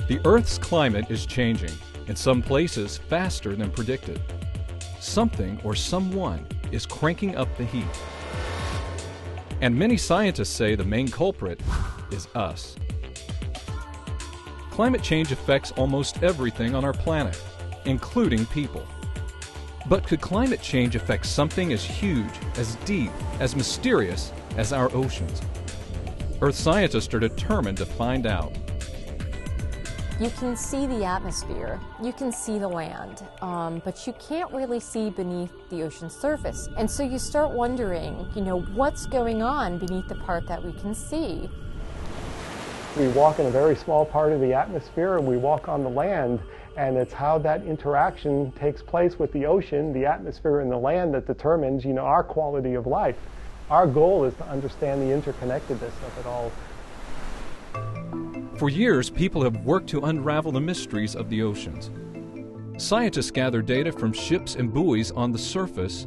The Earth's climate is changing, in some places faster than predicted. Something or someone is cranking up the heat. And many scientists say the main culprit is us. Climate change affects almost everything on our planet, including people. But could climate change affect something as huge, as deep, as mysterious as our oceans? Earth scientists are determined to find out. You can see the atmosphere, you can see the land, but you can't really see beneath the ocean's surface. And so you start wondering, what's going on beneath the part that we can see? We walk in a very small part of the atmosphere and we walk on the land, and it's how that interaction takes place with the ocean, the atmosphere, and the land that determines, our quality of life. Our goal is to understand the interconnectedness of it all. For years, people have worked to unravel the mysteries of the oceans. Scientists gather data from ships and buoys on the surface,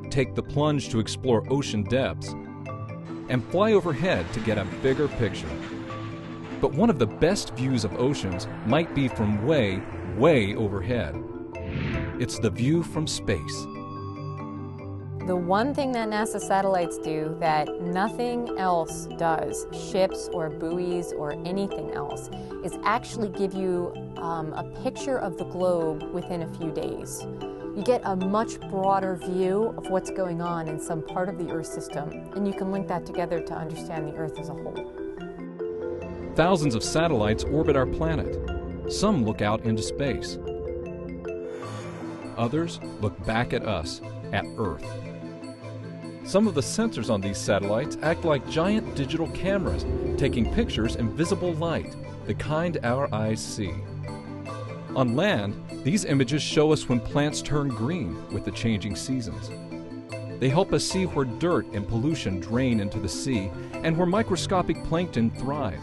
take the plunge to explore ocean depths, and fly overhead to get a bigger picture. But one of the best views of oceans might be from way, way overhead. It's the view from space. The one thing that NASA satellites do that nothing else does, ships or buoys or anything else, is actually give you a picture of the globe within a few days. You get a much broader view of what's going on in some part of the Earth system, and you can link that together to understand the Earth as a whole. Thousands of satellites orbit our planet. Some look out into space. Others look back at us, at Earth. Some of the sensors on these satellites act like giant digital cameras, taking pictures in visible light, the kind our eyes see. On land, these images show us when plants turn green with the changing seasons. They help us see where dirt and pollution drain into the sea and where microscopic plankton thrive.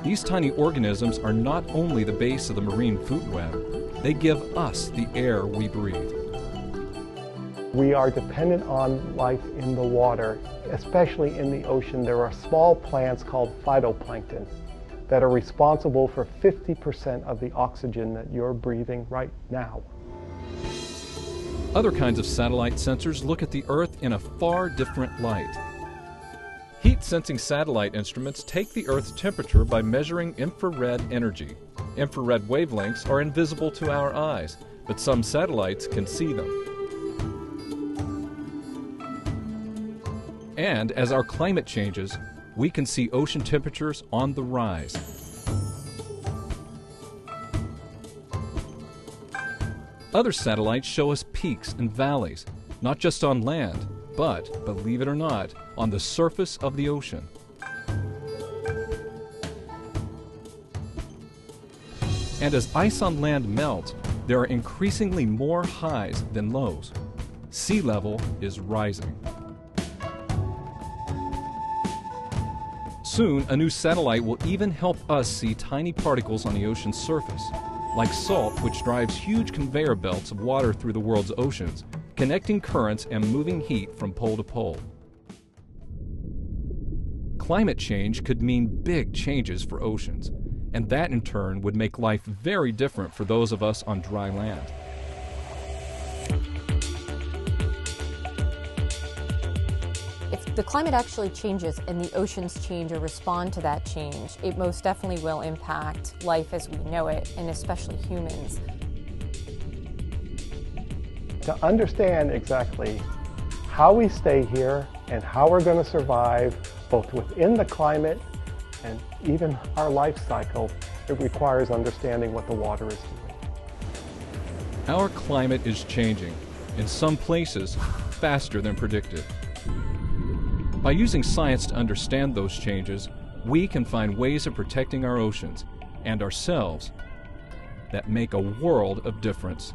These tiny organisms are not only the base of the marine food web, they give us the air we breathe. We are dependent on life in the water, especially in the ocean. There are small plants called phytoplankton that are responsible for 50% of the oxygen that you're breathing right now. Other kinds of satellite sensors look at the Earth in a far different light. Heat-sensing satellite instruments take the Earth's temperature by measuring infrared energy. Infrared wavelengths are invisible to our eyes, but some satellites can see them. And as our climate changes, we can see ocean temperatures on the rise. Other satellites show us peaks and valleys, not just on land, but, believe it or not, on the surface of the ocean. And as ice on land melts, there are increasingly more highs than lows. Sea level is rising. Soon, a new satellite will even help us see tiny particles on the ocean's surface, like salt, which drives huge conveyor belts of water through the world's oceans, connecting currents and moving heat from pole to pole. Climate change could mean big changes for oceans, and that in turn would make life very different for those of us on dry land. If the climate actually changes and the oceans change or respond to that change, it most definitely will impact life as we know it, and especially humans. To understand exactly how we stay here and how we're going to survive, both within the climate and even our life cycle, it requires understanding what the water is doing. Our climate is changing, in some places faster than predicted. By using science to understand those changes, we can find ways of protecting our oceans and ourselves that make a world of difference.